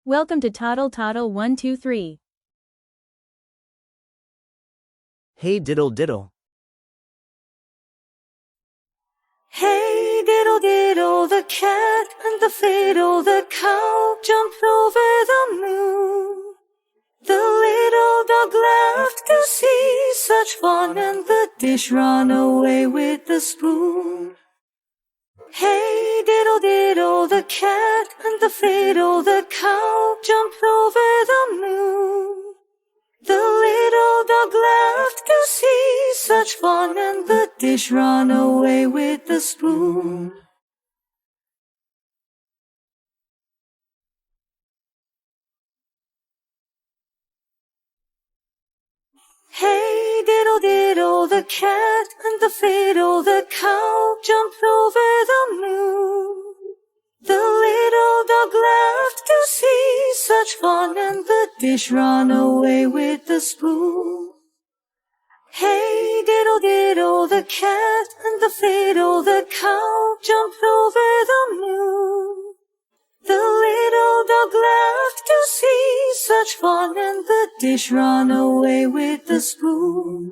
Welcome to Toddle 1 2 3. Hey Diddle Diddle. Hey diddle diddle, the cat and the fiddle, the cow jumped over the moon. The little dog laughed to see such fun, and the dish ran away with the spoon. Hey diddle diddle, the cat and the fiddle, the cow jumped over the moon. The little dog laughed to see such fun, and the dish ran away with the spoon. Hey diddle diddle, the cat and the fiddle, the cow jumped over the moon. The little dog laughed to see such fun, and the dish ran away with the spoon. Hey diddle diddle, the cat and the fiddle, the cow jumped over the moon. The little dog laughed to see such fun, and the dish ran away with the spoon.